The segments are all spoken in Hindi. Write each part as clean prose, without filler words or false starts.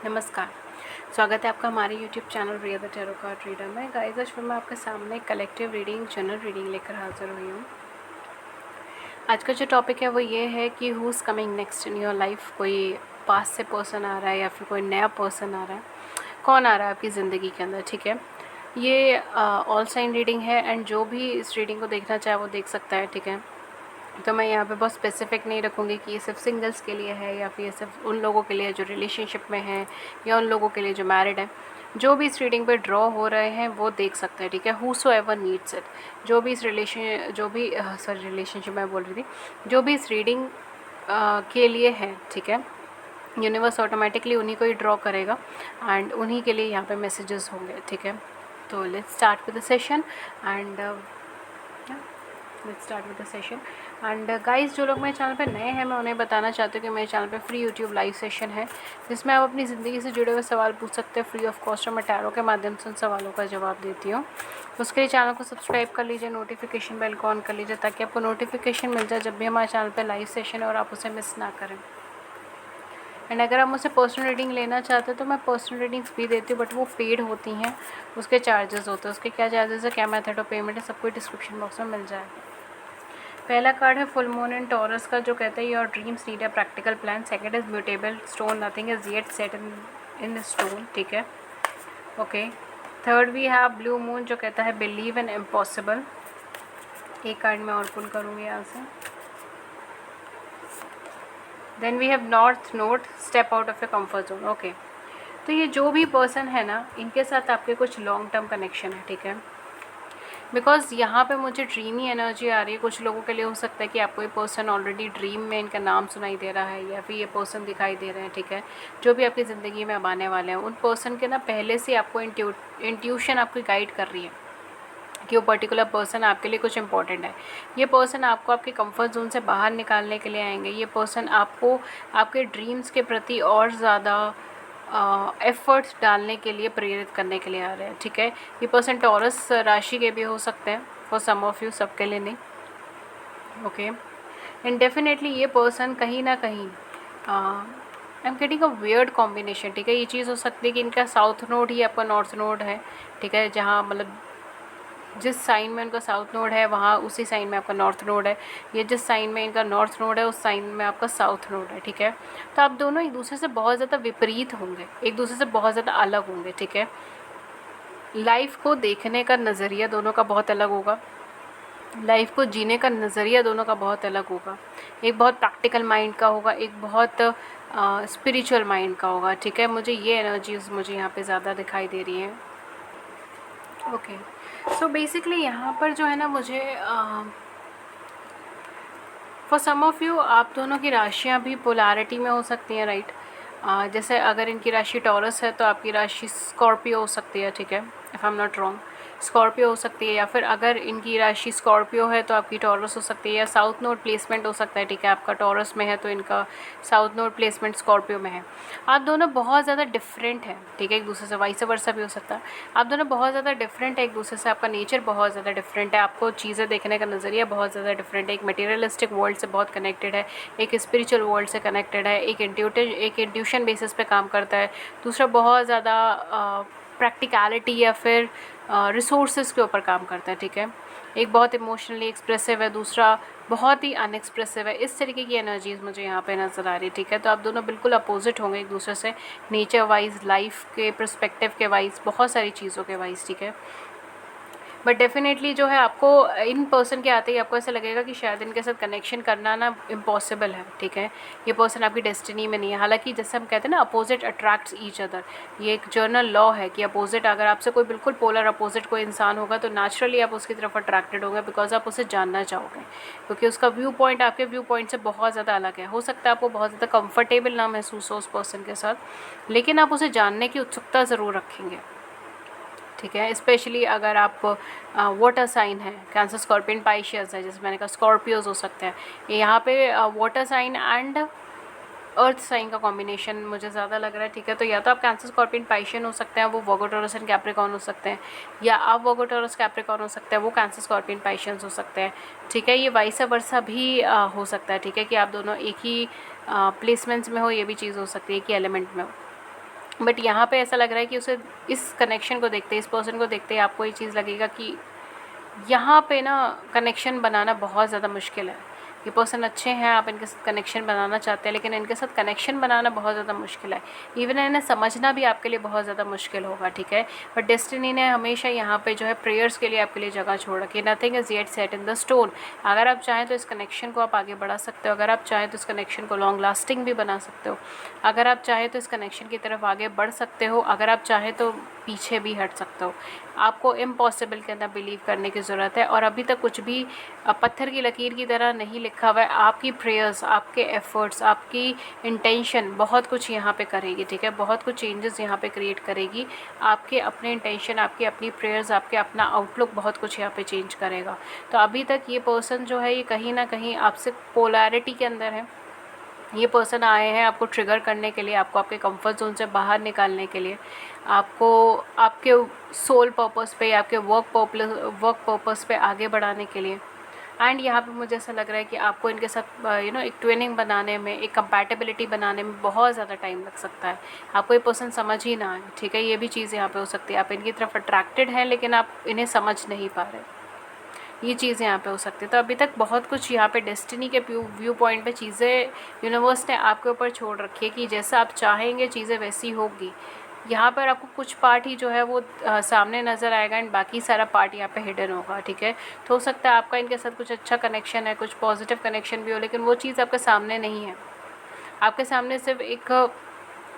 नमस्कार, स्वागत है आपका हमारे YouTube channel Riya the tarot card reader में। गाइस, आज मैं आपके सामने कलेक्टिव रीडिंग, जनरल रीडिंग लेकर हाजिर हुई हूँ। आज का जो टॉपिक है वो ये है कि who is coming next in your life. कोई पास से पर्सन आ रहा है या फिर कोई नया पर्सन आ रहा है, कौन आ रहा है आपकी ज़िंदगी के अंदर। ठीक है, ये ऑल साइन रीडिंग है एंड जो भी इस रीडिंग को देखना चाहे वो देख सकता है। ठीक है, तो मैं यहाँ पे बहुत स्पेसिफिक नहीं रखूँगी कि ये सिर्फ सिंगल्स के लिए है या फिर ये सिर्फ उन लोगों के लिए जो रिलेशनशिप में हैं या उन लोगों के लिए जो मैरिड हैं। जो भी इस रीडिंग पे ड्रॉ हो रहे हैं वो देख सकते हैं। ठीक है, हु एवर नीड्स इट, जो भी इस रिलेशनशिप मैं बोल रही थी, जो भी इस रीडिंग के लिए है। ठीक है, यूनिवर्स ऑटोमेटिकली उन्हीं को ही ड्रॉ करेगा एंड उन्हीं के लिए यहाँ पे मैसेजेस होंगे। ठीक है, तो let's start with the session and guys, जो लोग मेरे चैनल पे नए हैं मैं उन्हें बताना चाहती हूँ कि मेरे चैनल पे फ्री यूट्यूब लाइव सेशन है जिसमें आप अपनी ज़िंदगी से जुड़े हुए सवाल पूछ सकते हैं फ्री ऑफ कॉस्ट, और मैं टैरो के माध्यम से उन सवालों का जवाब देती हूँ। उसके लिए चैनल को सब्सक्राइब कर लीजिए, नोटिफिकेशन बेल को ऑन कर लीजिए ताकि आपको नोटिफिकेशन मिल जाए जब भी हमारे चैनल पर लाइव सेशन है और आप उसे मिस ना करें। एंड अगर आप मुझसे पर्सनल रीडिंग लेना चाहते हो तो मैं पर्सनल रीडिंग्स भी देती हूँ, बट वो पेड होती हैं, उसके चार्जेस होते हैं। उसके क्या चार्जेस है, क्या मेथड ऑफ पेमेंट है, सब कुछ डिस्क्रिप्शन बॉक्स में मिल जाएगा। पहला कार्ड है फुल मून इन टॉरस का, जो कहता है your dreams need a practical plan. Second is mutable stone, nothing is yet set in stone. ठीक है, okay. Third we have blue moon, जो कहता है बिलीव इन इम्पॉसिबल। एक कार्ड मैं और पुल करूँगी यहाँ से। Then we have north node, step out of a comfort zone. Okay, तो ये जो भी पर्सन है ना, इनके साथ आपके कुछ लॉन्ग टर्म कनेक्शन है। ठीक है, बिकॉज यहाँ पे मुझे ड्रीमी एनर्जी आ रही है। कुछ लोगों के लिए हो सकता है कि आपको ये पर्सन ऑलरेडी ड्रीम में इनका नाम सुनाई दे रहा है या फिर ये पर्सन दिखाई दे रहे हैं। ठीक है, जो भी आपकी ज़िंदगी में अब आने वाले हैं उन पर्सन के ना पहले से आपको इंट्यूशन आपकी गाइड कर रही है कि वो पर्टिकुलर पर्सन आपके लिए कुछ इंपॉर्टेंट है। ये पर्सन आपको आपके कंफर्ट जोन से बाहर निकालने के लिए आएंगे। ये पर्सन आपको आपके ड्रीम्स के प्रति और ज़्यादा एफर्ट्स डालने के लिए प्रेरित करने के लिए आ रहे हैं। ठीक है, ये पर्सन टॉरस राशि के भी हो सकते हैं, फॉर सम ऑफ यू, सबके लिए नहीं। ओके, एंड डेफिनेटली ये पर्सन कहीं ना कहीं I am getting a weird combination. ठीक है, ये चीज़ हो सकती है कि इनका साउथ नोड ही आपका नॉर्थ नोड है। ठीक है, जहाँ मतलब जिस साइन में इनका साउथ नोड है वहाँ उसी साइन में आपका नॉर्थ नोड है। ये जिस साइन में इनका नॉर्थ नोड है उस साइन में आपका साउथ नोड है। ठीक है, तो आप दोनों एक दूसरे से बहुत ज़्यादा विपरीत होंगे, एक दूसरे से बहुत ज़्यादा अलग होंगे। ठीक है, लाइफ को देखने का नज़रिया दोनों का बहुत अलग होगा, लाइफ को जीने का नज़रिया दोनों का बहुत अलग होगा। एक बहुत प्रैक्टिकल माइंड का होगा, एक बहुत स्पिरिचुअल माइंड का होगा। ठीक है, मुझे ये एनर्जीज मुझे यहाँ पे ज़्यादा दिखाई दे रही हैं। ओके, सो बेसिकली यहाँ पर जो है ना, मुझे फॉर सम ऑफ यू आप दोनों की राशियाँ भी पोलैरिटी में हो सकती हैं। राइट, जैसे अगर इनकी राशि टॉरस है तो आपकी राशि स्कॉर्पियो हो सकती है। ठीक है, if I am not wrong, Scorpio हो सकती है। या फिर अगर इनकी राशि स्कॉर्पियो है तो आपकी टॉरस हो सकती है, या साउथ नोड प्लेसमेंट हो सकता है। ठीक है, आपका टॉरस में है तो इनका साउथ नोड प्लेसमेंट स्कॉर्पियो में है। आप दोनों बहुत ज़्यादा डिफरेंट हैं। ठीक है, एक दूसरे से, वाइस वर्सा भी हो सकता है। आप दोनों बहुत ज़्यादा डिफरेंट है एक दूसरे से, आपका नेचर बहुत ज़्यादा डिफरेंट है, आपको चीज़ें देखने का नज़रिया बहुत ज़्यादा डिफरेंट है। एक मटेरियलिस्टिक वर्ल्ड से बहुत कनेक्टेड है, एक स्पिरिचुअल वर्ल्ड से कनेक्टेड है, एक इंट्यूशन बेसिस पे काम करता है, दूसरा बहुत ज़्यादा प्रैक्टिकलिटी या फिर रिसोर्सेज के ऊपर काम करता है। ठीक है, एक बहुत इमोशनली एक्सप्रेसिव है, दूसरा बहुत ही अनएक्सप्रेसिव है। इस तरीके की एनर्जीज मुझे यहाँ पे नज़र आ रही है। ठीक है, तो आप दोनों बिल्कुल अपोजिट होंगे एक दूसरे से, नेचर वाइज, लाइफ के पर्सपेक्टिव के वाइज, बहुत सारी चीज़ों के वाइज। ठीक है, बट डेफिनेटली जो है आपको इन पर्सन के आते ही आपको ऐसा लगेगा कि शायद इनके साथ कनेक्शन करना ना इम्पॉसिबल है। ठीक है, ये पर्सन आपकी डेस्टिनी में नहीं है। हालांकि जैसे हम कहते हैं ना, अपोजिट अट्रैक्ट्स ईच अदर, ये एक जर्नल लॉ है कि अपोजिट, अगर आपसे कोई बिल्कुल पोलर अपोजिट कोई इंसान होगा तो नेचुरली आप उसकी तरफ अट्रैक्टेड होंगे, बिकॉज आप उसे जानना चाहोगे, क्योंकि उसका व्यू पॉइंट आपके व्यू पॉइंट से बहुत ज़्यादा अलग है। हो सकता है आपको बहुत ज़्यादा कंफर्टेबल ना महसूस हो उस पर्सन के साथ, लेकिन आप उसे जानने की उत्सुकता ज़रूर रखेंगे। ठीक है, स्पेशली अगर आप वाटर साइन है, कैंसर, स्कॉर्पियन, पाइशियस है, जैसे मैंने कहा स्कॉर्पियोज हो सकते हैं। यहाँ पे water sign and earth sign का कॉम्बिनेशन मुझे ज़्यादा लग रहा है। ठीक है, तो या तो आप कैंसर, स्कॉर्पियन, पाइशियन हो सकते हैं, वो वर्गो टॉरस एंड कैप्रिकॉर्न हो सकते हैं, या आप वर्गो टॉरस कैप्रिकॉर्न हो सकते हैं, वो कैंसर, स्कॉर्पियन, पाइशियंस हो सकते हैं। ठीक है, ये वाइस वर्सा भी हो सकता है। ठीक है, कि आप दोनों एक ही प्लेसमेंट्स में हो, ये भी चीज़ हो सकती है, एक ही एलिमेंट में हो। बट यहाँ पे ऐसा लग रहा है कि उसे इस कनेक्शन को देखते, इस पर्सन को देखते आपको ये चीज़ लगेगा कि यहाँ पे ना कनेक्शन बनाना बहुत ज़्यादा मुश्किल है। ये पर्सन अच्छे हैं, आप इनके साथ कनेक्शन बनाना चाहते हैं, लेकिन इनके साथ कनेक्शन बनाना बहुत ज़्यादा मुश्किल है। इवन इन्हें समझना भी आपके लिए बहुत ज़्यादा मुश्किल होगा, ठीक है। बट डेस्टिनी ने हमेशा यहाँ पे जो है प्रेयर्स के लिए आपके लिए जगह छोड़ रखी है। Nothing is yet set in the stone. अगर आप चाहें तो इस कनेक्शन को आप आगे बढ़ा सकते हो, अगर आप चाहें तो इस कनेक्शन को लॉन्ग लास्टिंग भी बना सकते हो, अगर आप चाहें तो इस कनेक्शन की तरफ आगे बढ़ सकते हो, अगर आप चाहें तो पीछे भी हट सकते हो। आपको इम्पॉसिबल के अंदर बिलीव करने की ज़रूरत है, और अभी तक कुछ भी पत्थर की लकीर की तरह नहीं लिखा हुआ है। आपकी प्रेयर्स, आपके एफ़र्ट्स, आपकी इंटेंशन बहुत कुछ यहाँ पे करेगी, ठीक है। बहुत कुछ चेंजेस यहाँ पे क्रिएट करेगी। आपके अपने इंटेंशन, आपकी अपनी प्रेयर्स, आपके अपना आउटलुक बहुत कुछ यहाँ पे चेंज करेगा। तो अभी तक ये पर्सन जो है ये कहीं ना कहीं आपसे पोलैरिटी के अंदर है। ये पर्सन आए हैं आपको ट्रिगर करने के लिए, आपको आपके कंफर्ट जोन से बाहर निकालने के लिए, आपको आपके सोल पर्पस पे, आपके वर्क पर्पस पे आगे बढ़ाने के लिए। एंड यहाँ पे मुझे ऐसा लग रहा है कि आपको इनके साथ एक ट्विनिंग बनाने में, एक कंपैटिबिलिटी बनाने में बहुत ज़्यादा टाइम लग सकता है। आपको ये पर्सन समझ ही ना आए, ठीक है। ये भी चीज़ यहाँ पे हो सकती है। आप इनकी तरफ अट्रैक्टेड हैं लेकिन आप इन्हें समझ नहीं पा रहे, ये चीज़ यहाँ पे हो सकती है। तो अभी तक बहुत कुछ यहाँ पे डेस्टिनी के व्यू पॉइंट पे चीज़ें यूनिवर्स ने आपके ऊपर छोड़ रखी है कि जैसा आप चाहेंगे चीज़ें वैसी होगी। यहाँ पर आपको कुछ पार्ट ही जो है वो सामने नज़र आएगा एंड बाकी सारा पार्ट यहाँ पे हिडन होगा, ठीक है। तो हो सकता है आपका इनके साथ कुछ अच्छा कनेक्शन है, कुछ पॉजिटिव कनेक्शन भी हो, लेकिन वो चीज़ आपके सामने नहीं है। आपके सामने सिर्फ एक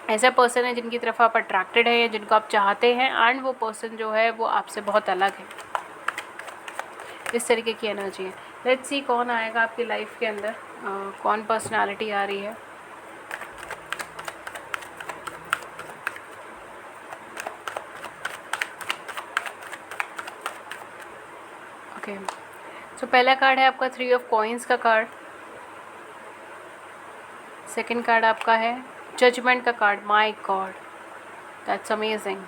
ऐसा पर्सन है जिनकी तरफ आप अट्रैक्टेड है या जिनको आप चाहते हैं, एंड वो पर्सन जो है वो आपसे बहुत अलग है। इस तरीके की एनर्जी है। लेट्स सी कौन आएगा आपकी लाइफ के अंदर, कौन पर्सनालिटी आ रही है। ओके, सो पहला कार्ड है आपका 3 ऑफ कॉइंस का कार्ड। सेकंड कार्ड आपका है जजमेंट का card. My God, that's amazing.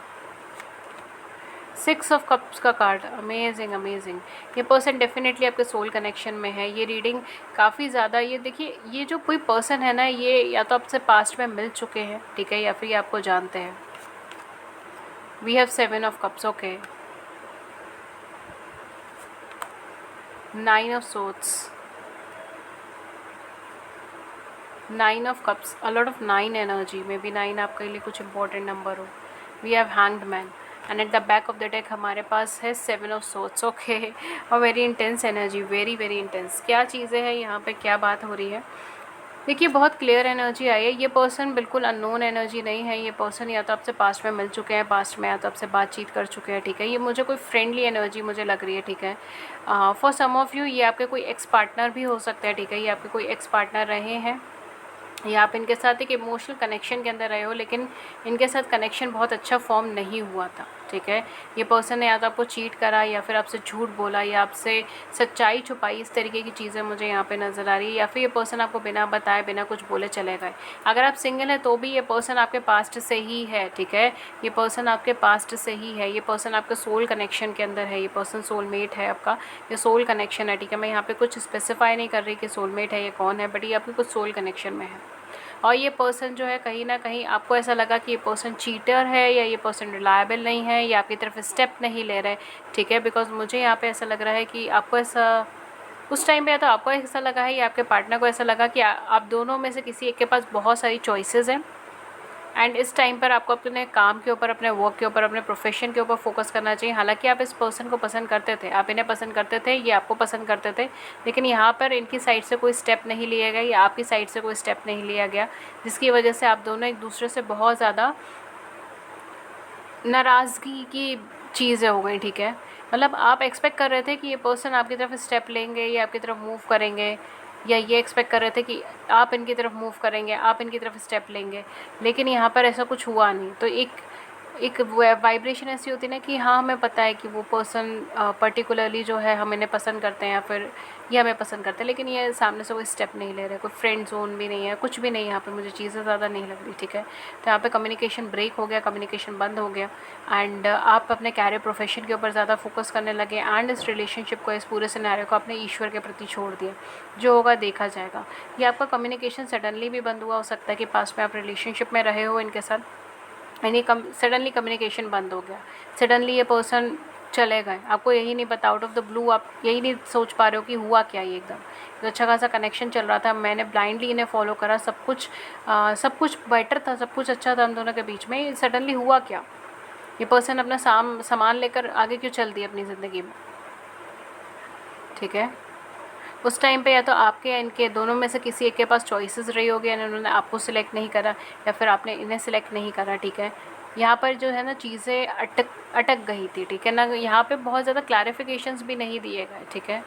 6 of cups का कार्ड। Amazing amazing. ये पर्सन डेफिनेटली आपके सोल कनेक्शन में है। ये रीडिंग काफ़ी ज़्यादा, ये देखिए, ये जो कोई पर्सन है ना, ये या तो आपसे पास्ट में मिल चुके हैं, ठीक है, या फिर ये आपको जानते हैं। We have 7 of cups. Okay, 9 of swords, 9 of cups, a lot of 9 energy. Maybe 9 आपके लिए कुछ इंपॉर्टेंट नंबर हो। We have hanged man and at the back of the deck हमारे पास है 7 ऑफ सोर्ड्स। ओके, और very intense energy, very very intense. क्या चीज़ें हैं यहाँ पे, क्या बात हो रही है? देखिए, बहुत क्लियर एनर्जी आई है। ये पर्सन बिल्कुल अननोन एनर्जी नहीं है। ये पर्सन या तो आपसे पास्ट में मिल चुके हैं, पास्ट में या तो आपसे बातचीत कर चुके हैं, ठीक है। ये मुझे कोई फ्रेंडली एनर्जी मुझे लग रही है, ठीक है। फॉर सम ऑफ यू ये आपके कोई एक्स पार्टनर भी हो सकता है, ठीक है। ये आपके कोई एक्स पार्टनर रहे हैं, या आप इनके साथ एक इमोशनल कनेक्शन के अंदर रहे हो, लेकिन इनके साथ कनेक्शन बहुत अच्छा फॉर्म नहीं हुआ था, ठीक है। ये पर्सन ने या तो आपको चीट करा, या फिर आपसे झूठ बोला, या आपसे सच्चाई छुपाई। इस तरीके की चीज़ें मुझे यहाँ पे नज़र आ रही है। या फिर ये पर्सन आपको बिना बताए, बिना कुछ बोले चले गए। अगर आप सिंगल हैं तो भी ये पर्सन आपके पास्ट से ही है, ठीक है। ये पर्सन आपके पास्ट से ही है। ये पर्सन आपके सोल कनेक्शन के अंदर है। ये पर्सन सोलमेट है आपका, ये सोल कनेक्शन है, ठीक है। मैं यहाँ पे कुछ स्पेसिफाई नहीं कर रही कि सोलमेट है ये कौन है, बट ये आपके कुछ सोल कनेक्शन में है। और ये पर्सन जो है, कहीं ना कहीं आपको ऐसा लगा कि ये पर्सन चीटर है, या ये पर्सन रिलायबल नहीं है, या आपकी तरफ स्टेप नहीं ले रहे, ठीक है। बिकॉज मुझे यहाँ पे ऐसा लग रहा है कि आपको ऐसा उस टाइम पे, या तो आपको ऐसा लगा है या आपके पार्टनर को ऐसा लगा कि आप दोनों में से किसी एक के पास बहुत सारी चॉइसेस हैं, एंड इस टाइम पर आपको अपने काम के ऊपर, अपने वर्क के ऊपर, अपने प्रोफेशन के ऊपर फोकस करना चाहिए। हालांकि आप इस पर्सन को पसंद करते थे, आप इन्हें पसंद करते थे, ये आपको पसंद करते थे, लेकिन यहाँ पर इनकी साइड से कोई स्टेप नहीं लिया गया, या आपकी साइड से कोई स्टेप नहीं लिया गया, जिसकी वजह से आप दोनों एक दूसरे से बहुत ज़्यादा नाराज़गी की चीज़ें हो गई, ठीक है। मतलब आप एक्सपेक्ट कर रहे थे कि ये पर्सन आपकी तरफ स्टेप लेंगे, या आपकी तरफ मूव करेंगे, या ये एक्सपेक्ट कर रहे थे कि आप इनकी तरफ मूव करेंगे, आप इनकी तरफ स्टेप लेंगे, लेकिन यहाँ पर ऐसा कुछ हुआ नहीं। तो एक वाइब्रेशन ऐसी होती है ना कि हाँ, हमें पता है कि वो पर्सन पर्टिकुलरली जो है हम इन्हें पसंद करते हैं, या फिर ये हमें पसंद करते हैं, लेकिन ये सामने से कोई स्टेप नहीं ले रहे, कोई फ्रेंड जोन भी नहीं है, कुछ भी नहीं। यहाँ पे मुझे चीज़ें ज़्यादा नहीं लग रही, ठीक है। तो यहाँ पे कम्युनिकेशन ब्रेक हो गया, कम्युनिकेशन बंद हो गया, एंड आप अपने कैरियर प्रोफेशन के ऊपर ज़्यादा फोकस करने लगे, एंड इस रिलेशनशिप को, इस पूरे सिनेरियो को अपने ईश्वर के प्रति छोड़ दिया। जो होगा देखा जाएगा। ये आपका कम्युनिकेशन सडनली भी बंद हुआ हो सकता है कि पास में आप रिलेशनशिप में रहे हो इनके साथ, यानी सडनली कम्युनिकेशन बंद हो गया, सडनली ये पर्सन चले गए, आपको यही नहीं पता, आउट ऑफ द ब्लू आप यही नहीं सोच पा रहे हो कि हुआ क्या ये एकदम। तो अच्छा खासा कनेक्शन चल रहा था, मैंने ब्लाइंडली इन्हें फॉलो करा, सब कुछ बेटर था, सब कुछ अच्छा था हम दोनों के बीच में, सडनली हुआ क्या, ये पर्सन अपना सामान लेकर आगे क्यों चल दिए अपनी ज़िंदगी में, ठीक है। उस टाइम पे या तो आपके या इनके दोनों में से किसी एक के पास चॉइसेस रही होगी, इन्होंने आपको सिलेक्ट नहीं करा या फिर आपने इन्हें सिलेक्ट नहीं करा, ठीक है। यहाँ पर जो है ना चीज़ें अटक गई थी, ठीक है ना। यहाँ पे बहुत ज़्यादा क्लैरिफिकेशंस भी नहीं दिए गए, ठीक है।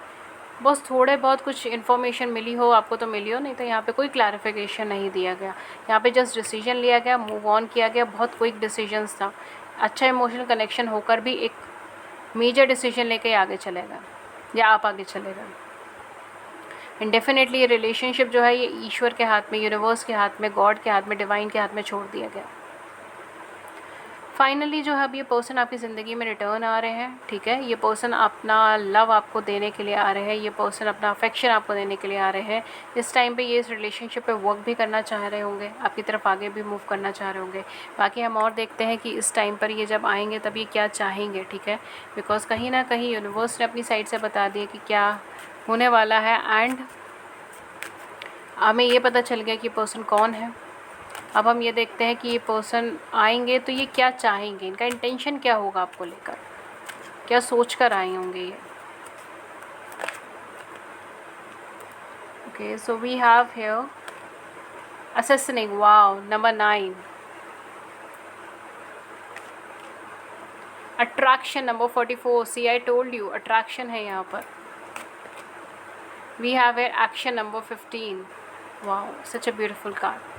बस थोड़े बहुत कुछ इन्फॉर्मेशन मिली हो आपको तो मिली हो, नहीं तो यहाँ पे कोई क्लैरिफिकेशन नहीं दिया गया। यहाँ पे जस्ट डिसीजन लिया गया, मूव ऑन किया गया, बहुत क्विक डिसीजंस था। अच्छा इमोशनल कनेक्शन होकर भी एक मेजर डिसीजन लेके आगे चलेगा या आप आगे चले गए। एंड डेफिनेटली ये रिलेशनशिप जो है ये ईश्वर के हाथ में, यूनिवर्स के हाथ में, गॉड के हाथ में, डिवाइन के हाथ में छोड़ दिया गया। फाइनली जो है अब ये पर्सन आपकी ज़िंदगी में रिटर्न आ रहे हैं, ठीक है। ये पर्सन अपना लव आपको देने के लिए आ रहे हैं, ये पर्सन अपना अफेक्शन आपको देने के लिए आ रहे हैं। इस टाइम पे ये इस रिलेशनशिप पे वर्क भी करना चाह रहे होंगे, आपकी तरफ आगे भी मूव करना चाह रहे होंगे। बाकी हम और देखते हैं कि इस टाइम पर ये जब आएंगे तब ये क्या चाहेंगे, ठीक है। बिकॉज कहीं ना कहीं यूनिवर्स ने अपनी साइड से बता दिया कि क्या होने वाला है। एंड हमें ये पता चल गया कि पर्सन कौन है। अब हम ये देखते हैं कि ये पर्सन आएंगे तो ये क्या चाहेंगे, इनका इंटेंशन क्या होगा आपको लेकर, क्या सोच कर आए होंगे ये। Okay, so we have here assassinating, wow, number 9, attraction number 44, see I told you attraction है यहाँ पर। We have here action number 15, wow, such a beautiful card.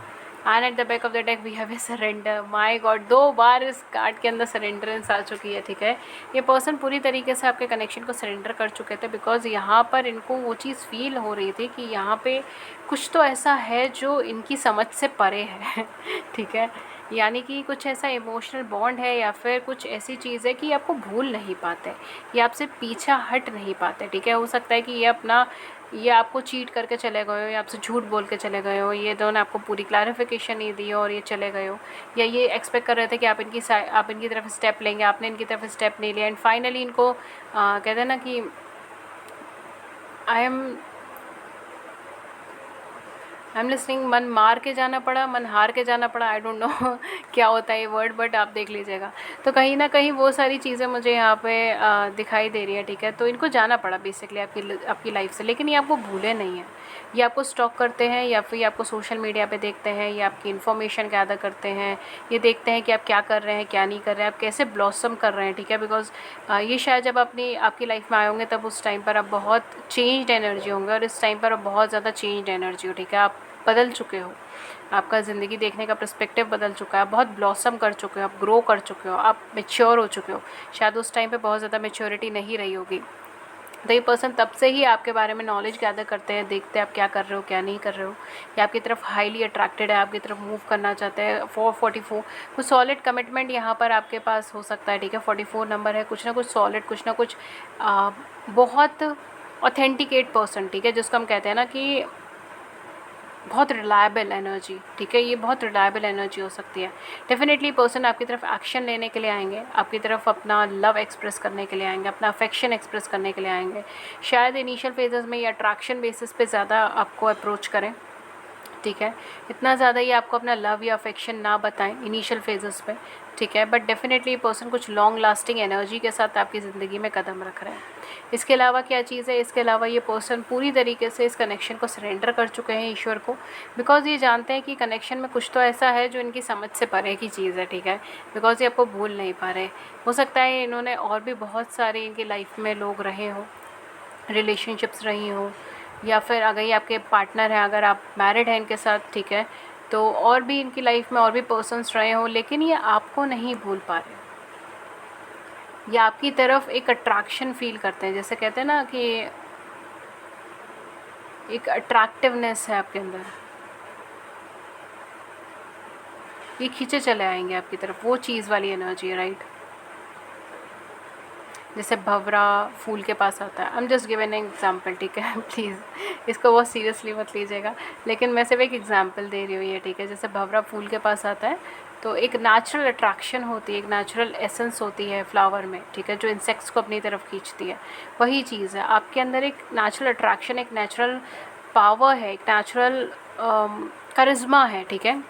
And at the back of the deck we have a surrender. My god, 2 बार इस कार्ड के अंदर सरेंडरेंस आ चुकी है, ठीक है। ये पर्सन पूरी तरीके से आपके कनेक्शन को सरेंडर कर चुके थे, बिकॉज यहाँ पर इनको वो चीज़ फील हो रही थी कि यहाँ पे कुछ तो ऐसा है जो इनकी समझ से परे है ठीक है। यानी कि कुछ ऐसा इमोशनल बॉन्ड है या फिर कुछ ऐसी चीज़ है कि आपको भूल नहीं पाते, ये आपसे पीछा हट नहीं पाते, ठीक है। हो सकता है कि ये आपको चीट करके चले गए हो या आपसे झूठ बोल के चले गए हो, ये दोनों आपको पूरी क्लैरिफिकेशन नहीं दी हो और ये चले गए हो, या ये एक्सपेक्ट कर रहे थे कि आप इनकी तरफ स्टेप लेंगे, आपने इनकी तरफ स्टेप नहीं लिया। एंड फाइनली इनको कहते हैं ना कि आई एम लिसनिंग, मन मार के जाना पड़ा, मन हार के जाना पड़ा, आई डोंट नो क्या होता है ये वर्ड, बट आप देख लीजिएगा। तो कहीं ना कहीं वो सारी चीज़ें मुझे यहाँ पे दिखाई दे रही है, ठीक है। तो इनको जाना पड़ा बेसिकली आपकी लाइफ से, लेकिन ये आपको भूले नहीं हैं, ये आपको स्टॉक करते हैं या फिर ये आपको सोशल मीडिया पे देखते हैं, ये आपकी इन्फॉर्मेशन गैदर करते हैं, ये देखते हैं कि आप क्या कर रहे हैं क्या नहीं कर रहे हैं, आप कैसे ब्लॉसम कर रहे हैं, ठीक है। बिकॉज ये शायद जब आपकी लाइफ में आए होंगे तब उस टाइम पर आप बहुत चेंज्ड एनर्जी होंगे, और इस टाइम पर आप बहुत ज़्यादा चेंज्ड एनर्जी हो, ठीक है। आप बदल चुके हो, आपका ज़िंदगी देखने का पर्सपेक्टिव बदल चुका है, बहुत ब्लॉसम कर चुके हो, आप ग्रो कर चुके हो, आप मैच्योर हो चुके हो। शायद उस टाइम पे बहुत ज़्यादा मैच्योरिटी नहीं रही होगी, तो ये पर्सन तब से ही आपके बारे में नॉलेज गैदर करते हैं, देखते हैं आप क्या कर रहे हो क्या नहीं कर रहे हो, या आपकी तरफ हाईली अट्रैक्टेड है, आपकी तरफ मूव करना चाहते हैं। 444 कुछ सॉलिड कमिटमेंट यहाँ पर आपके पास हो सकता है, ठीक है। 44 नंबर है, कुछ ना कुछ सॉलिड, कुछ ना कुछ बहुत ऑथेंटिकेट पर्सन, ठीक है, जिसको हम कहते हैं ना कि बहुत रिलायबल एनर्जी, ठीक है। ये बहुत रिलायबल एनर्जी हो सकती है। डेफिनेटली पर्सन आपकी तरफ एक्शन लेने के लिए आएंगे, आपकी तरफ अपना लव एक्सप्रेस करने के लिए आएंगे, अपना अफेक्शन एक्सप्रेस करने के लिए आएंगे। शायद इनिशियल फेजेस में ये अट्रैक्शन बेसिस पे ज़्यादा आपको अप्रोच करें, ठीक है। इतना ज़्यादा ये आपको अपना लव या अफेक्शन ना बताएं इनिशियल फेजेस पे, ठीक है। बट डेफिनेटली पर्सन कुछ लॉन्ग लास्टिंग एनर्जी के साथ आपकी ज़िंदगी में कदम रख रहे हैं। इसके अलावा क्या चीज़ है, इसके अलावा ये पर्सन पूरी तरीके से इस कनेक्शन को सरेंडर कर चुके हैं ईश्वर को, बिकॉज ये जानते हैं कि कनेक्शन में कुछ तो ऐसा है जो इनकी समझ से परे की चीज़ है, ठीक है। बिकॉज ये आपको भूल नहीं पा रहे। हो सकता है इन्होंने और भी बहुत सारे इनकी लाइफ में लोग रहे हों, रिलेशनशिप्स रही हों, या फिर अगर ये आपके पार्टनर हैं, अगर आप मैरिड हैं इनके साथ, ठीक है, तो और भी इनकी लाइफ में और भी पर्सन्स रहे हों, लेकिन ये आपको नहीं भूल पा रहे, या आपकी तरफ एक अट्रैक्शन फील करते हैं। जैसे कहते हैं ना कि एक अट्रैक्टिवनेस है आपके अंदर, ये खींचे चले आएंगे आपकी तरफ, वो चीज़ वाली एनर्जी है, राइट। जैसे भंवरा फूल के पास आता है, I am just given an example, ठीक है। प्लीज़ इसको बहुत सीरियसली मत लीजिएगा, लेकिन मैं सिर्फ एक एग्जाम्पल दे रही हूँ ये, ठीक है। जैसे भंवरा फूल के पास आता है तो एक नेचुरल अट्रैक्शन होती है, एक नेचुरल एसेंस होती है फ्लावर में, ठीक है, जो इंसेक्ट्स को अपनी तरफ खींचती है। वही चीज़ है, आपके अंदर एक नेचुरल अट्रैक्शन, एक नेचुरल पावर है, एक नेचुरल करिश्मा है, ठीक है,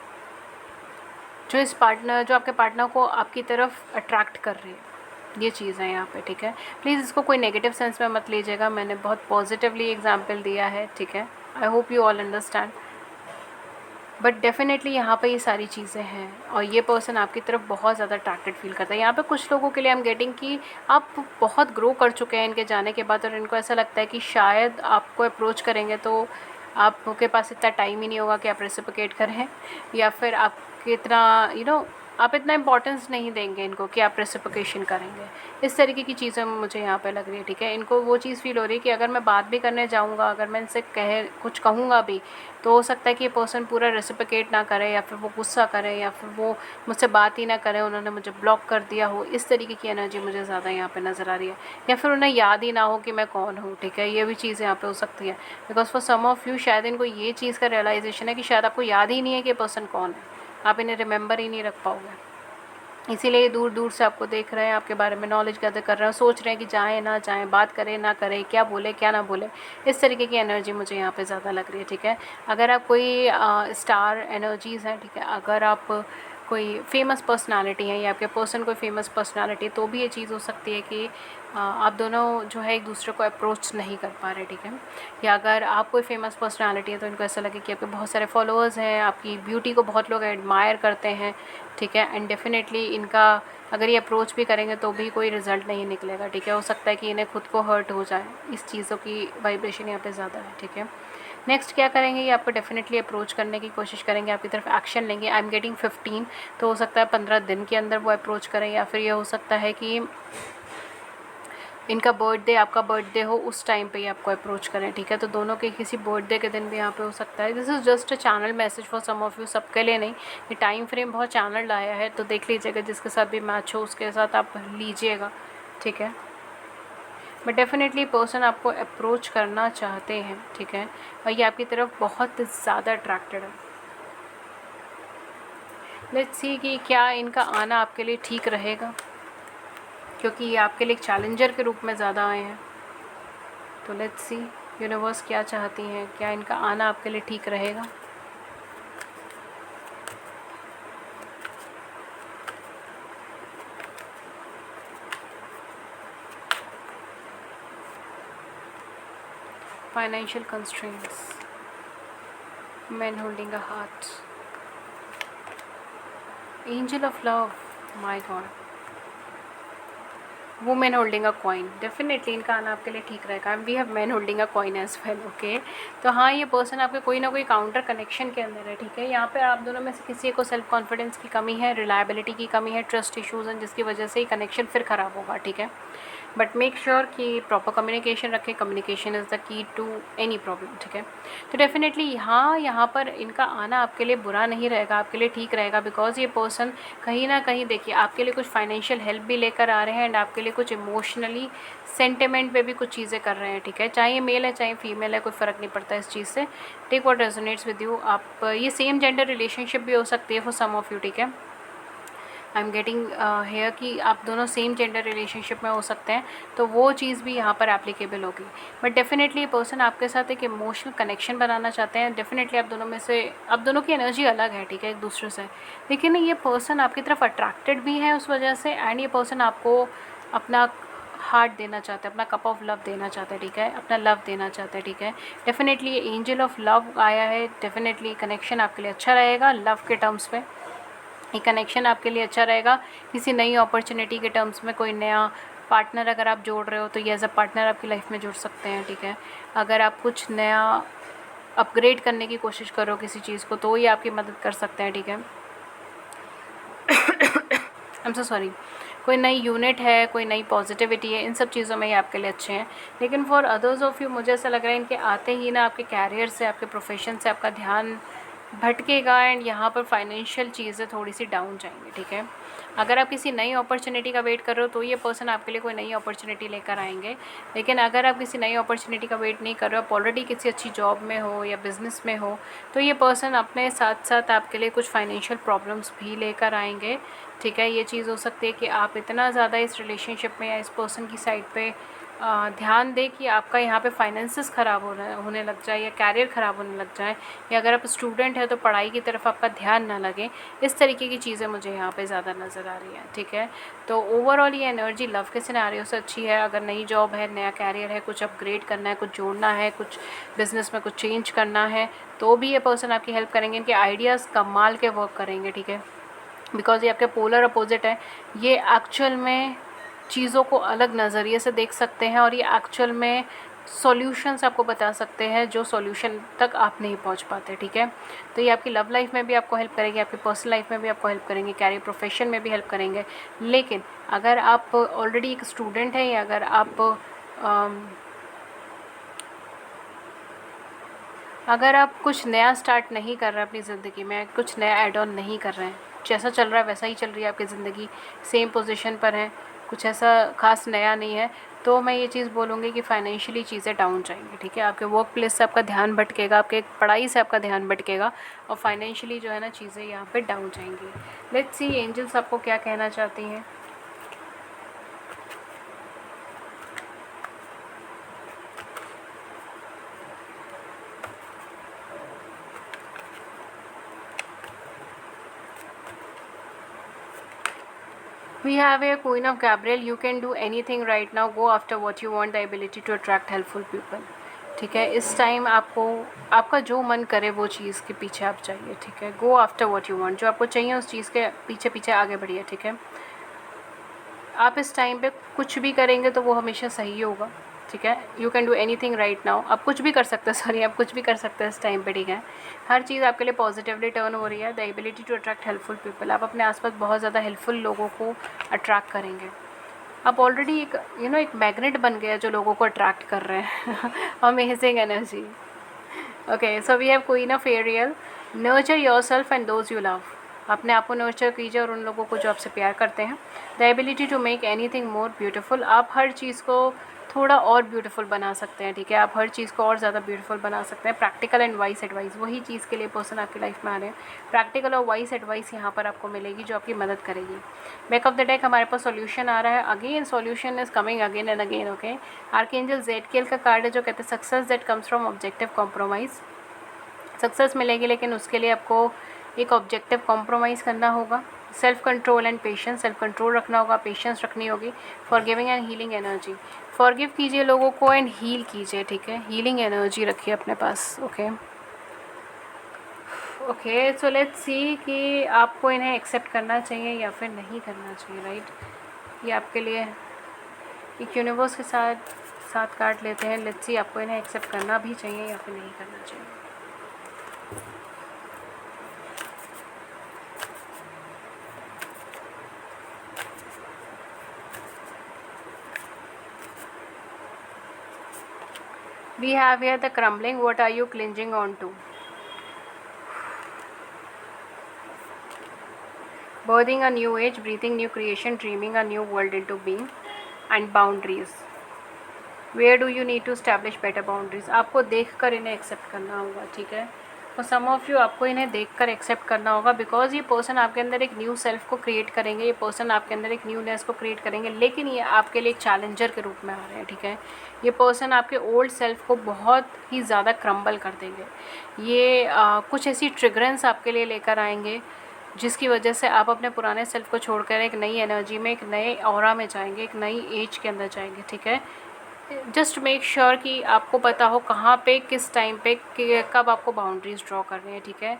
जो आपके पार्टनर को आपकी तरफ अट्रैक्ट कर रही है। ये चीज़ है यहाँ पे, ठीक है। प्लीज़ इसको कोई नेगेटिव सेंस में मत लीजिएगा, मैंने बहुत पॉजिटिवली एग्जाम्पल दिया है, ठीक है। I hope you all understand. But definitely यहाँ पे ये सारी चीज़ें हैं और ये पर्सन आपकी तरफ बहुत ज़्यादा अट्रैक्टेड फील करता है। यहाँ पे कुछ लोगों के लिए आई एम गेटिंग कि आप बहुत ग्रो कर चुके हैं इनके जाने के बाद और इनको ऐसा लगता है कि शायद आपको अप्रोच करेंगे तो आपके पास इतना टाइम ही नहीं होगा कि आप रेसिप्रोकेट करें, या फिर आपके इतना आप इतना इंपॉर्टेंस नहीं देंगे इनको कि आप रेसिप्रोकेशन करेंगे। इस तरीके की चीज़ें मुझे यहाँ पे लग रही है, ठीक है। इनको वो चीज़ फील हो रही है कि अगर मैं बात भी करने जाऊँगा, अगर मैं इनसे कुछ कहूँगा भी, तो हो सकता है कि ये पर्सन पूरा रेसिप्रोकेट ना करे, या फिर वो गुस्सा करे, या फिर वो मुझसे बात ही ना करें, उन्होंने मुझे ब्लॉक कर दिया हो। इस तरीके की एनर्जी मुझे ज़्यादा यहाँ पे नज़र आ रही है, या फिर उन्हें याद ही ना हो कि मैं कौन हूँ, ठीक है। ये भी चीज़ यहाँ पे हो सकती है, because for some of you शायद इनको ये चीज़ का रियलाइजेशन है कि शायद आपको याद ही नहीं है कि ये पर्सन कौन है, आप इन्हें रिमेंबर ही नहीं रख पाओगे। इसीलिए दूर दूर से आपको देख रहे हैं, आपके बारे में नॉलेज गैदर कर रहे हैं, सोच रहे हैं कि जाएँ ना जाएँ, बात करें ना करें, क्या बोले क्या ना बोले। इस तरीके की एनर्जी मुझे यहाँ पे ज़्यादा लग रही है, ठीक है। अगर आप कोई स्टार एनर्जीज़ हैं, ठीक है, अगर आप कोई फेमस पर्सनालिटी है या आपके पर्सन कोई फेमस पर्सनालिटी, तो भी ये चीज़ हो सकती है कि आप दोनों जो है एक दूसरे को अप्रोच नहीं कर पा रहे, ठीक है। या अगर आप कोई फेमस पर्सनालिटी है तो इनको ऐसा लगे कि आपके बहुत सारे फॉलोअर्स हैं, आपकी ब्यूटी को बहुत लोग एडमायर करते हैं, ठीक है। एंड डेफिनेटली इनका अगर ये अप्रोच भी करेंगे तो भी कोई रिज़ल्ट नहीं निकलेगा, ठीक है। हो सकता है कि इन्हें खुद को हर्ट हो जाए, इस चीज़ों की वाइब्रेशन यहाँ पे ज़्यादा है, ठीक है। नेक्स्ट क्या करेंगे, ये आपको डेफिनेटली अप्रोच करने की कोशिश करेंगे, आपकी तरफ एक्शन लेंगे। आई एम गेटिंग 15, तो हो सकता है 15 दिन के अंदर वो अप्रोच करें, या फिर ये हो सकता है कि इनका बर्थडे, आपका बर्थडे हो उस टाइम पे ही आपको अप्रोच करें, ठीक है। तो दोनों के किसी बर्थडे के दिन भी यहाँ पे हो सकता है। This is just a channel message for some of you, सबके लिए नहीं। ये टाइम फ्रेम बहुत चैनल लाया है, तो देख लीजिएगा, जिसके साथ भी मैच हो उसके साथ आप लीजिएगा, ठीक है। बट डेफिनेटली पर्सन आपको अप्रोच करना चाहते हैं, ठीक है, और ये आपकी तरफ बहुत ज़्यादा अट्रैक्टेड है। लेट्स सी कि क्या इनका आना आपके लिए ठीक रहेगा, क्योंकि ये आपके लिए एक चैलेंजर के रूप में ज़्यादा आए हैं। तो लेट्स सी यूनिवर्स क्या चाहती हैं, क्या इनका आना आपके लिए ठीक रहेगा। Financial constraints, man holding a heart, angel of love, my god, women holding a coin. Definitely इनका आना आपके लिए ठीक रहेगा। We have man holding a coin as well, okay. तो हाँ, ये पर्सन आपके कोई ना कोई काउंटर कनेक्शन के अंदर है, ठीक है। यहाँ पे आप दोनों में से किसी को सेल्फ कॉन्फिडेंस की कमी है, रिलायबिलिटी की कमी है, ट्रस्ट इश्यूज़ हैं, जिसकी वजह से ही कनेक्शन फिर ख़राब होगा, ठीक है। बट मेक श्योर कि प्रॉपर कम्युनिकेशन रखें, communication is the key to any problem, ठीक है। तो डेफिनेटली यहाँ पर इनका आना आपके लिए बुरा नहीं रहेगा, आपके लिए ठीक रहेगा, बिकॉज ये पर्सन कहीं ना कहीं देखिए आपके लिए कुछ फाइनेंशियल हेल्प भी लेकर आ रहे हैं, एंड आपके लिए कुछ इमोशनली सेंटिमेंट पे भी कुछ चीज़ें कर रहे हैं, ठीक है। चाहे ये मेल है चाहे फीमेल है, कोई फ़र्क नहीं पड़ता इस चीज़ से। Take what resonates with you. आप ये सेम जेंडर रिलेशनशिप भी हो सकती है फॉर सम ऑफ यू, ठीक है। आई एम गेटिंग हेयर कि आप दोनों सेम जेंडर रिलेशनशिप में हो सकते हैं, तो वो चीज़ भी यहाँ पर एप्लीकेबल होगी। बट डेफिनेटली ये पर्सन आपके साथ एक इमोशनल कनेक्शन बनाना चाहते हैं। डेफिनेटली आप दोनों की एनर्जी अलग है, ठीक है, एक दूसरे से, लेकिन ये पर्सन आपकी तरफ अट्रैक्टेड भी है उस वजह से, एंड ये पर्सन आपको अपना हार्ट देना चाहते हैं, अपना कप ऑफ लव देना चाहते हैं, ठीक है, अपना लव देना चाहते हैं, ठीक है। डेफिनेटली ये एंजल ऑफ लव आया है। डेफिनेटली कनेक्शन आपके लिए अच्छा रहेगा लव के टर्म्स पे, ये कनेक्शन आपके लिए अच्छा रहेगा। किसी नई अपॉर्चुनिटी के टर्म्स में कोई नया पार्टनर अगर आप जोड़ रहे हो तो ये एज अ पार्टनर आपकी लाइफ में जुड़ सकते हैं, ठीक है। अगर आप कुछ नया अपग्रेड करने की कोशिश करो किसी चीज़ को, तो ये आपकी मदद कर सकते हैं, ठीक है। I am so sorry. कोई नई यूनिट है, कोई नई पॉजिटिविटी है, इन सब चीज़ों में ये आपके लिए अच्छे हैं। लेकिन फॉर अदर्स ऑफ यू मुझे ऐसा लग रहा है इनके आते ही ना आपके कैरियर से, आपके प्रोफेशन से आपका ध्यान भटकेगा एंड यहाँ पर फाइनेंशियल चीज़ें थोड़ी सी डाउन जाएंगी, ठीक है। अगर आप किसी नई अपॉर्चुनिटी का वेट कर रहे हो तो ये पर्सन आपके लिए कोई नई अपॉर्चुनिटी लेकर आएंगे। लेकिन अगर आप किसी नई अपॉर्चुनिटी का वेट नहीं कर रहे हो, आप ऑलरेडी किसी अच्छी जॉब में हो या बिज़नेस में हो, तो ये पर्सन अपने साथ साथ आपके लिए कुछ फाइनेंशियल प्रॉब्लम्स भी लेकर आएंगे, ठीक है। ये चीज़ हो सकती है कि आप इतना ज़्यादा इस रिलेशनशिप में या इस पर्सन की साइड पे ध्यान दें कि आपका यहाँ पे फाइनेंसेस ख़राब होने लग जाए या कैरियर ख़राब होने लग जाए, या अगर आप स्टूडेंट है तो पढ़ाई की तरफ आपका ध्यान ना लगे। इस तरीके की चीज़ें मुझे यहाँ पे ज़्यादा नज़र आ रही हैं, ठीक है। तो ओवरऑल ये एनर्जी लव के सिनेरियो से अच्छी है। अगर नई जॉब है, नया कैरियर है, कुछ अपग्रेड करना है, कुछ जोड़ना है, कुछ बिज़नेस में कुछ चेंज करना है, तो भी ये पर्सन आपकी हेल्प करेंगे। इनके आइडियाज़ कमाल के वर्क करेंगे, ठीक है। बिकॉज ये आपके पोलर अपोजिट है। ये एक्चुअल में चीज़ों को अलग नज़रिए से देख सकते हैं और ये एक्चुअल में सॉल्यूशंस आपको बता सकते हैं जो सॉल्यूशन तक आप नहीं पहुंच पाते, ठीक है। तो ये आपकी लव लाइफ में भी आपको हेल्प करेगी, आपकी पर्सनल लाइफ में भी आपको हेल्प करेंगे, कैरियर प्रोफेशन में भी हेल्प करेंगे। लेकिन अगर आप ऑलरेडी एक स्टूडेंट हैं या अगर आप कुछ नया स्टार्ट नहीं कर रहे हैं अपनी ज़िंदगी में, कुछ नया ऐड ऑन नहीं कर रहे हैं, जैसा चल रहा है वैसा ही चल रही है आपकी ज़िंदगी, सेम पोजीशन पर है, कुछ ऐसा खास नया नहीं है, तो मैं ये चीज़ बोलूँगी कि फाइनेंशियली चीज़ें डाउन जाएंगी, ठीक है। आपके वर्क प्लेस से आपका ध्यान भटकेगा, आपके पढ़ाई से आपका ध्यान भटकेगा और फाइनेंशियली जो है ना चीज़ें यहाँ पे डाउन जाएंगी। लेट्स सी एंजल्स आपको क्या कहना चाहती हैं। We have a Queen of Gabriel. You can do anything right now. Go after what you want. The ability to attract helpful people. ठीक है, इस टाइम आपको आपका जो मन करे वो चीज़ के पीछे आप जाइए, ठीक है। Go after what you want, जो आपको चाहिए उस चीज़ के पीछे पीछे आगे बढ़िए, ठीक है। आप इस टाइम पे कुछ भी करेंगे तो वो हमेशा सही होगा, ठीक है। You can do any thing right now. आप कुछ भी कर सकते हैं, सॉरी, आप कुछ भी कर सकते हैं इस टाइम पे, ठीक है। हर चीज़ आपके लिए पॉजिटिवली टर्न हो रही है। The ability to attract helpful people, आप अपने आसपास बहुत ज़्यादा हेल्पफुल लोगों को अट्रैक्ट करेंगे। आप ऑलरेडी एक एक मैग्नेट बन गया जो लोगों को अट्रैक्ट कर रहे हैं। Amazing energy. Okay, so we have queen of Ariel. Nurture yourself and those you love, अपने आप को नर्चर कीजिए और उन लोगों को जो आपसे प्यार करते हैं। The ability to make anything more beautiful, आप हर चीज़ को थोड़ा और ब्यूटीफुल बना सकते हैं, ठीक है। आप हर चीज़ को और ज़्यादा ब्यूटीफुल बना सकते हैं। प्रैक्टिकल एंड वाइस एडवाइस, वही चीज़ के लिए पर्सन आपकी लाइफ में आ रहे हैं। प्रैक्टिकल और वाइस एडवाइस यहाँ पर आपको मिलेगी जो आपकी मदद करेगी। बैक ऑफ द डेक हमारे पास सॉल्यूशन आ रहा है। Again solution is coming again and again, okay. Archangel Zadkiel का कार्ड है जो कहते हैं success that comes from objective compromise. Success मिलेगी लेकिन उसके लिए आपको एक ऑब्जेक्टिव कॉम्प्रोमाइज़ करना होगा। Self control and patience, self control रखना होगा, पेशेंस रखनी होगी। Forgiving and healing energy, forgive कीजिए लोगों को एंड हील कीजिए, ठीक है। हीलिंग एनर्जी रखिए अपने पास, okay. Okay, so let's see कि आपको इन्हें एक्सेप्ट करना चाहिए या फिर नहीं करना चाहिए, राइट। ये आपके लिए एक यूनिवर्स के साथ साथ काट लेते हैं। लेट्स सी आपको इन्हें एक्सेप्ट करना भी चाहिए या फिर नहीं करना चाहिए। We have here the crumbling. What are you clinging on to? Birthing a new age, breathing new creation, dreaming a new world into being, and boundaries. Where do you need to establish better boundaries? आपको देखकर इन्हें एक्सेप्ट करना होगा, ठीक है। फॉर सम ऑफ यू आपको इन्हें देखकर एक्सेप्ट करना होगा बिकॉज ये पर्सन आपके अंदर एक न्यू सेल्फ को क्रिएट करेंगे, ये पर्सन आपके अंदर एक न्यूनेस को क्रिएट करेंगे, लेकिन ये आपके लिए एक चैलेंजर के रूप में आ रहे हैं, ठीक है। ये पर्सन आपके ओल्ड सेल्फ को बहुत ही ज़्यादा क्रम्बल कर देंगे। ये कुछ ऐसी ट्रिगरेंस आपके लिए लेकर आएंगे जिसकी वजह से आप अपने पुराने सेल्फ को छोड़कर एक नई एनर्जी में, एक नए ऑरा में जाएंगे, एक नई एज के अंदर जाएंगे, ठीक है। जस्ट मेक श्योर कि आपको पता हो कहाँ पे, किस टाइम पे, कब आपको बाउंड्रीज ड्रॉ करनी है, ठीक है।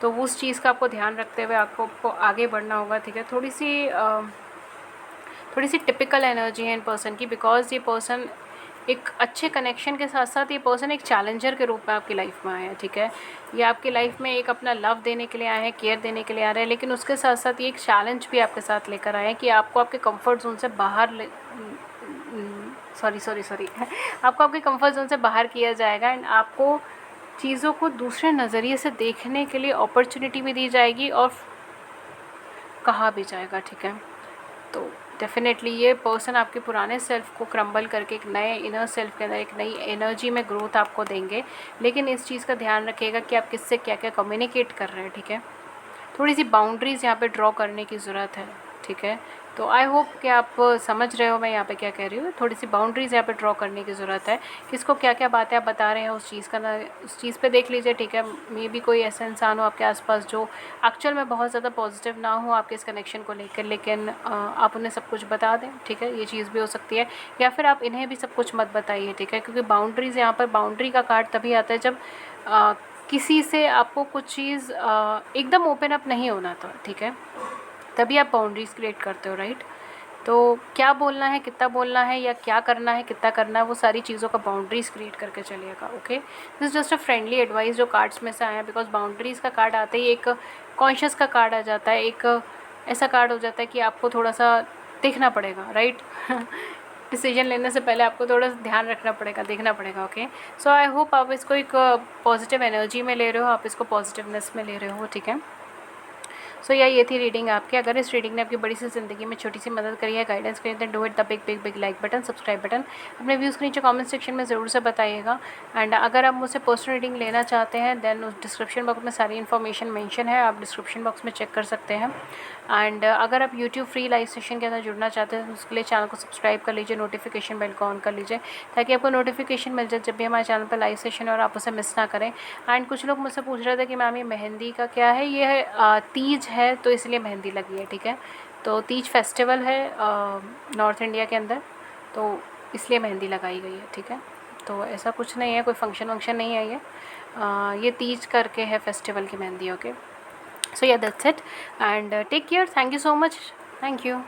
तो उस चीज़ का आपको ध्यान रखते हुए आपको आगे बढ़ना होगा, ठीक है। थोड़ी सी टिपिकल एनर्जी है इन पर्सन की बिकॉज ये पर्सन एक अच्छे कनेक्शन के साथ साथ ये पर्सन एक चैलेंजर के रूप में आपकी लाइफ में आया है, ठीक है। ये आपकी लाइफ में एक अपना लव देने के लिए आए हैं, केयर देने के लिए आ रहे हैं, लेकिन उसके साथ साथ ये एक चैलेंज भी आपके साथ लेकर आए हैं कि आपको आपके कंफर्ट जोन से बाहर सॉरी आपको आपके कंफर्ट जोन से बाहर किया जाएगा एंड आपको चीज़ों को दूसरे नज़रिए से देखने के लिए अपॉर्चुनिटी भी दी जाएगी और कहा भी जाएगा, ठीक है। तो डेफिनेटली ये पर्सन आपके पुराने सेल्फ को क्रम्बल करके एक नए इनर सेल्फ के अंदर एक नई एनर्जी में ग्रोथ आपको देंगे, लेकिन इस चीज़ का ध्यान रखिएगा कि आप किससे क्या क्या कम्युनिकेट कर रहे हैं, ठीक है। थोड़ी सी बाउंड्रीज़ यहाँ पे ड्रॉ करने की ज़रूरत है, ठीक है। तो आई होप कि आप समझ रहे हो मैं यहाँ पे क्या कह रही हूँ। थोड़ी सी बाउंड्रीज़ यहाँ पे ड्रॉ करने की ज़रूरत है, किसको क्या क्या बातें आप बता रहे हैं उस चीज़ का ना, उस चीज़ पे देख लीजिए, ठीक है। मे बी कोई ऐसा इंसान हो आपके आसपास जो एक्चुअल में बहुत ज़्यादा पॉजिटिव ना हो आपके इस कनेक्शन को लेकर, लेकिन आप उन्हें सब कुछ बता दें, ठीक है। ये चीज़ भी हो सकती है, या फिर आप इन्हें भी सब कुछ मत बताइए, ठीक है। क्योंकि बाउंड्रीज़ यहाँ पर, बाउंड्री का कार्ड तभी आता है जब किसी से आपको कुछ चीज़ एकदम ओपन अप नहीं होना था, ठीक है। तभी आप बाउंड्रीज़ क्रिएट करते हो, राइट। तो क्या बोलना है, कितना बोलना है, या क्या करना है, कितना करना है, वो सारी चीज़ों का बाउंड्रीज़ क्रिएट करके चलिएगा, okay. This just a friendly advice जो कार्ड्स में से आया, बिकॉज बाउंड्रीज़ का कार्ड आते ही एक कॉन्शियस का कार्ड आ जाता है, एक ऐसा कार्ड हो जाता है कि आपको थोड़ा सा देखना पड़ेगा, राइट। डिसीजन लेने से पहले आपको थोड़ा सा ध्यान रखना पड़ेगा, देखना पड़ेगा, ओके। सो आई होप आप इसको एक पॉजिटिव एनर्जी में ले रहे हो, आप इसको पॉजिटिवनेस में ले रहे हो, ठीक है। सो ये थी रीडिंग आपकी। अगर इस रीडिंग ने आपकी बड़ी सी ज़िंदगी में छोटी सी मदद करी है, गाइडेंस करी है, do it the big big big like button, subscribe button. अपने व्यूज़ के नीचे कमेंट सेक्शन में ज़रूर से बताइएगा। एंड अगर आप मुझसे पर्सनल रीडिंग लेना चाहते हैं देन उस डिस्क्रिप्शन बॉक्स में सारी इन्फॉर्मेशन मेंशन है, आप डिस्क्रिप्शन बॉक्स में चेक कर सकते हैं। एंड अगर आप यूट्यूब फ्री लाइव सेशन के अंदर जुड़ना चाहते हैं तो उसके लिए चैनल को सब्सक्राइब कर लीजिए, नोटिफिकेशन बेल को ऑन कर लीजिए, ताकि आपको नोटिफिकेशन मिल जाए जब भी हमारे चैनल पर लाइव सेशन और आप उसे मिस ना करें। एंड कुछ लोग मुझसे पूछ रहे थे कि मैम ये मेहंदी का क्या है, ये तीज है तो इसलिए मेहंदी लगी है, ठीक है। तो तीज फेस्टिवल है नॉर्थ इंडिया के अंदर, तो इसलिए मेहंदी लगाई गई है, ठीक है। तो ऐसा कुछ नहीं है, कोई फंक्शन वंक्शन नहीं है ये तीज करके है फेस्टिवल की mehndi, okay. So yeah, that's it, and take care. Thank you so much. Thank you.